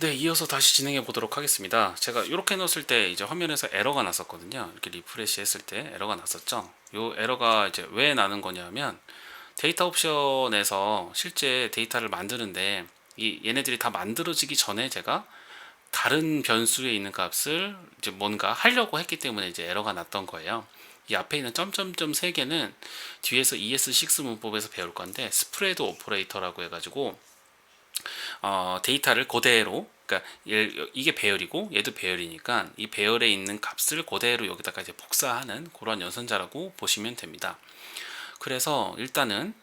네, 이어서 다시 진행해 보도록 하겠습니다. 제가 이렇게 넣었을 때 이제 화면에서 에러가 났었거든요. 이렇게 리프레시 했을 때 에러가 났었죠. 이 에러가 이제 왜 나는 거냐면 데이터 옵션에서 실제 데이터를 만드는데 얘네들이 다 만들어지기 전에 제가 다른 변수에 있는 값을 이제 뭔가 하려고 했기 때문에 이제 에러가 났던 거예요. 이 앞에 있는 점점점 세 개는 뒤에서 ES6 문법에서 배울 건데 스프레드 오퍼레이터라고 해가지고 데이터를 그대로, 그러니까 이게 배열이고 얘도 배열이니까 이 배열에 있는 값을 그대로 여기다가 이제 복사하는 그런 연산자라고 보시면 됩니다. 그래서 일단은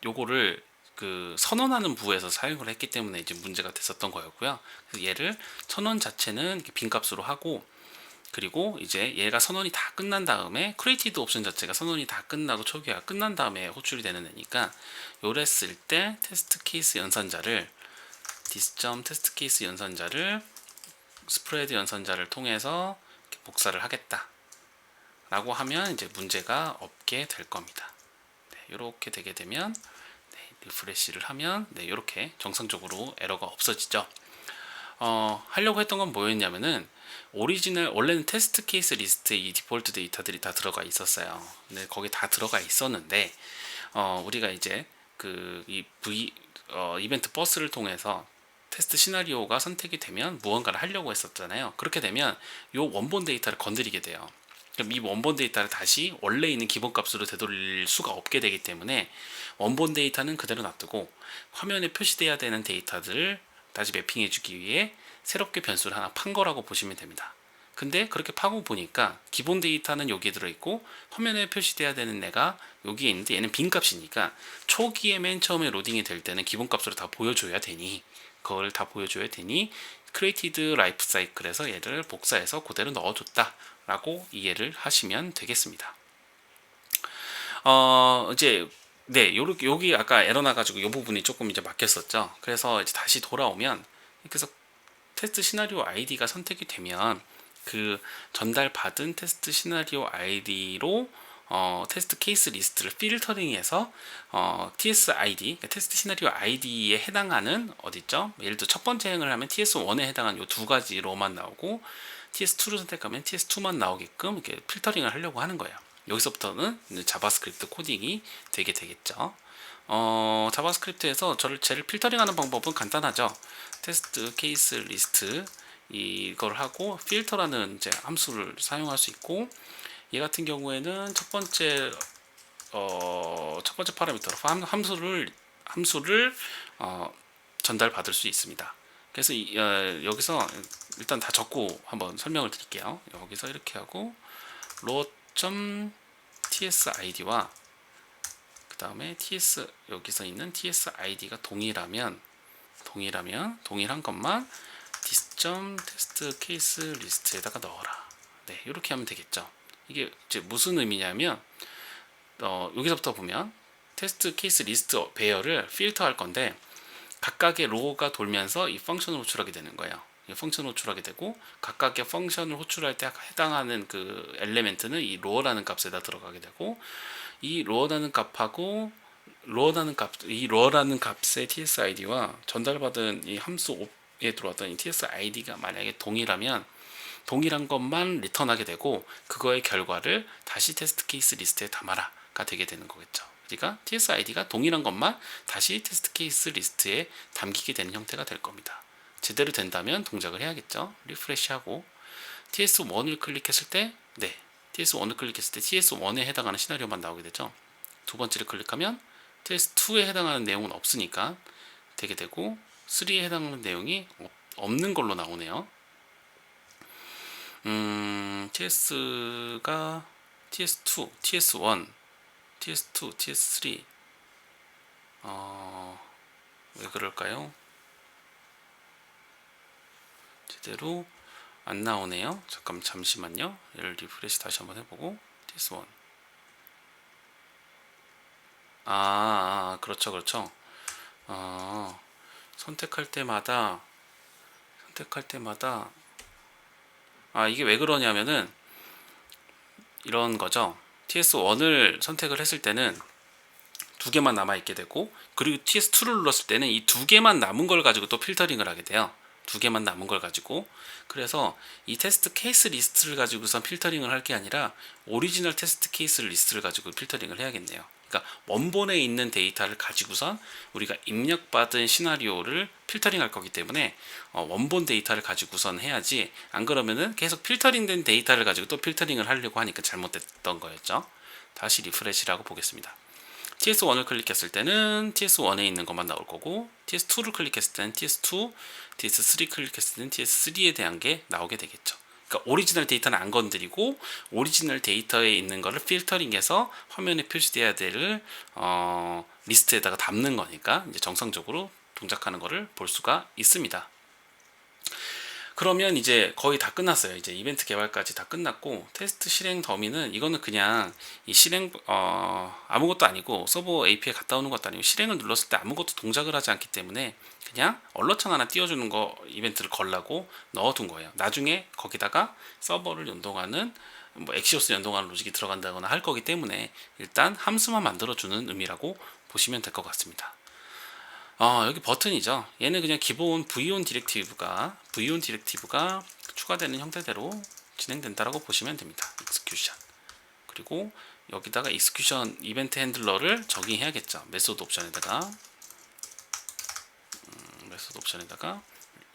요거를 그 선언하는 부에서 사용을 했기 때문에 이제 문제가 됐었던 거였고요. 그래서 얘를 선언 자체는 빈값으로 하고, 그리고 이제 얘가 선언이 다 끝난 다음에 크리에이티드 옵션 자체가 선언이 다 끝나고 초기화가 끝난 다음에 호출이 되는 애니까 요랬을 때 테스트 케이스 연산자를 디스점 테스트 케이스 연산자를 스프레드 연산자를 통해서 이렇게 복사를 하겠다 라고 하면 이제 문제가 없게 될 겁니다. 네, 이렇게 되게 되면 리프레시를 하면 이렇게 정상적으로 에러가 없어지죠. 하려고 했던 건 뭐였냐면은 오리지널 원래는 테스트 케이스 리스트에 이 디폴트 데이터들이 다 들어가 있었어요. 근데 거기 다 들어가 있었는데 우리가 이제 이벤트 버스를 통해서 테스트 시나리오가 선택이 되면 무언가를 하려고 했었잖아요. 그렇게 되면 이 원본 데이터를 건드리게 돼요. 그럼 이 원본 데이터를 다시 원래 있는 기본값으로 되돌릴 수가 없게 되기 때문에 원본 데이터는 그대로 놔두고 화면에 표시돼야 되는 데이터들을 다시 매핑해주기 위해 새롭게 변수를 하나 판 거라고 보시면 됩니다. 근데 그렇게 파고 보니까 기본 데이터는 여기에 들어있고 화면에 표시돼야 되는 애가 여기에 있는데 얘는 빈값이니까 초기에 맨 처음에 로딩이 될 때는 기본값으로 다 보여줘야 되니 그걸 다 보여줘야 되니 크리에이티드 라이프 사이클에서 얘를 복사해서 그대로 넣어줬다 라고 이해를 하시면 되겠습니다. 이제 여기 아까 에러 나가지고 이 부분이 조금 이제 막혔었죠. 그래서 이제 다시 돌아오면 그래서 테스트 시나리오 아이디가 선택이 되면 그 전달받은 테스트 시나리오 아이디로 테스트 케이스 리스트를 필터링해서 TS ID, 그러니까 테스트 시나리오 아이디에 해당하는 어디죠? 예를 들어 첫 번째 행을 하면 TS1에 해당하는 이 두 가지로만 나오고 TS2를 선택하면 TS2만 나오게끔 이렇게 필터링을 하려고 하는 거예요. 여기서부터는 자바스크립트 코딩이 되게 되겠죠. 자바스크립트에서 쟤를 필터링하는 방법은 간단하죠. 테스트 케이스 리스트 이걸 하고 필터라는 이제 함수를 사용할 수 있고, 얘 같은 경우에는 첫 번째 파라미터로 함수를 전달받을 수 있습니다. 그래서 여기서 일단 다 적고 한번 설명을 드릴게요. 여기서 이렇게 하고 row.tsid와 그 다음에 여기서 있는 tsid가 동일한 것만 dis.testCaseList에다가 넣어라. 네, 이렇게 하면 되겠죠. 이게 이제 무슨 의미냐면 여기서부터 보면 테스트 케이스 리스트 배열을 필터할 건데 각각의 로우가 돌면서 이 펑션을 호출하게 되는 거예요. 이 펑션을 호출하게 되고 각각의 펑션을 호출할 때 해당하는 그 엘리멘트는 이 로어라는 값에다 들어가게 되고, 이 로어라는 값의 TSID와 전달받은 이 함수에 들어왔던 이 TSID가 만약에 동일하면 동일한 것만 리턴하게 되고 그거의 결과를 다시 테스트 케이스 리스트에 담아라가 되게 되는 거겠죠. 그러니까 TSID가 동일한 것만 다시 테스트 케이스 리스트에 담기게 되는 형태가 될 겁니다. 제대로 된다면 동작을 해야겠죠. 리프레시하고 TS1을 클릭했을 때 TS1을 클릭했을 때 TS1에 해당하는 시나리오만 나오게 되죠. 두 번째를 클릭하면 TS2에 해당하는 내용은 없으니까 되게 되고 3에 해당하는 내용이 없는 걸로 나오네요. TS가 TS2, TS1, TS2, TS3 왜 그럴까요? 제대로 안 나오네요. 잠시만요. 얘를 리프레시 다시 한번 해보고 TS1 그렇죠. 선택할 때마다 이게 왜 그러냐면은 이런 거죠. TS1을 선택을 했을 때는 두 개만 남아 있게 되고, 그리고 TS2를 눌렀을 때는 이 두 개만 남은 걸 가지고 또 필터링을 하게 돼요. 두 개만 남은 걸 가지고. 그래서 이 테스트 케이스 리스트를 가지고선 필터링을 할 게 아니라 오리지널 테스트 케이스 리스트를 가지고 필터링을 해야겠네요. 그러니까 원본에 있는 데이터를 가지고선 우리가 입력받은 시나리오를 필터링 할 거기 때문에 원본 데이터를 가지고선 해야지, 안 그러면은 계속 필터링된 데이터를 가지고 또 필터링을 하려고 하니까 잘못됐던 거였죠. 다시 리프레시라고 보겠습니다. TS1을 클릭했을 때는 TS1에 있는 것만 나올 거고, TS2를 클릭했을 때는 TS2, TS3 클릭했을 때는 TS3에 대한 게 나오게 되겠죠. 그러니까 오리지널 데이터는 안 건드리고 오리지널 데이터에 있는 거를 필터링해서 화면에 표시돼야 될 리스트에다가 담는 거니까 이제 정상적으로 동작하는 거를 볼 수가 있습니다. 그러면 이제 거의 다 끝났어요. 이제 이벤트 개발까지 다 끝났고, 테스트 실행 더미는 이거는 그냥 이 실행 아무것도 아니고, 서버 API 갔다 오는 것도 아니고, 실행을 눌렀을 때 아무것도 동작을 하지 않기 때문에 그냥 얼러창 하나 띄워주는 거 이벤트를 걸라고 넣어둔 거예요. 나중에 거기다가 서버를 연동하는 뭐 엑시오스 연동하는 로직이 들어간다거나 할 거기 때문에 일단 함수만 만들어주는 의미라고 보시면 될 것 같습니다. 여기 버튼이죠. 얘는 그냥 기본 v1 디렉티브가 추가되는 형태대로 진행된다라고 보시면 됩니다. execution. 그리고 여기다가 execution 이벤트 핸들러를 적용해야겠죠. 메소드 옵션에다가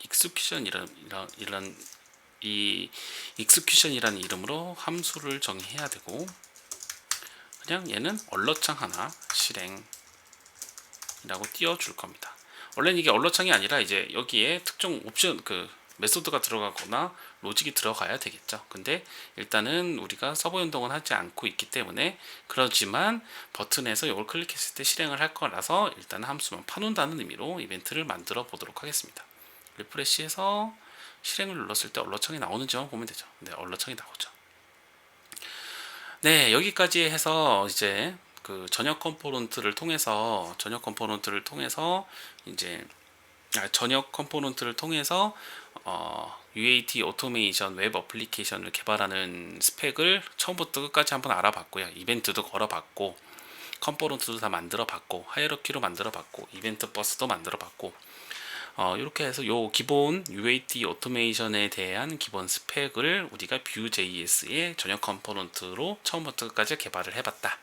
execution 이런 이 execution이라는 이름으로 함수를 정의해야 되고, 그냥 얘는 얼러창 하나 실행 라고 띄워줄 겁니다. 원래는 이게 얼러창이 아니라 이제 여기에 특정 옵션 메소드가 들어가거나 로직이 들어가야 되겠죠. 근데 일단은 우리가 서버 연동은 하지 않고 있기 때문에, 그렇지만 버튼에서 이걸 클릭했을 때 실행을 할 거라서 일단 함수만 파놓는다는 의미로 이벤트를 만들어 보도록 하겠습니다. 리프레시해서 실행을 눌렀을 때 얼러창이 나오는지만 보면 되죠. 네, 얼러창이 나오죠. 네, 여기까지 해서 이제 전역 컴포넌트를 통해서 UAT 오토메이션 웹 어플리케이션을 개발하는 스펙을 처음부터 끝까지 한번 알아봤고요. 이벤트도 걸어봤고, 컴포넌트도 다 만들어봤고, 하이어러키로 만들어봤고, 이벤트 버스도 만들어봤고, 이렇게 해서 요 기본 UAT 오토메이션에 대한 기본 스펙을 우리가 Vue.js의 전역 컴포넌트로 처음부터 끝까지 개발을 해봤다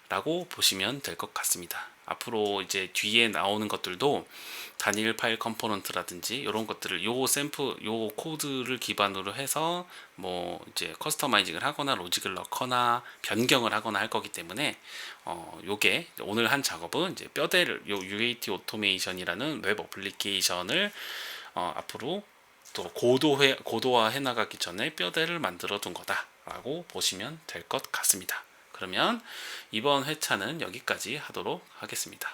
라고 보시면 될 것 같습니다. 앞으로 이제 뒤에 나오는 것들도 단일 파일 컴포넌트라든지 이런 것들을 요 코드를 기반으로 해서 뭐 이제 커스터마이징을 하거나 로직을 넣거나 변경을 하거나 할 거기 때문에 요게 오늘 한 작업은 이제 뼈대를 요 UAT 오토메이션이라는 웹 어플리케이션을 앞으로 또 고도화해 나가기 전에 뼈대를 만들어 둔 거다라고 보시면 될 것 같습니다. 그러면 이번 회차는 여기까지 하도록 하겠습니다.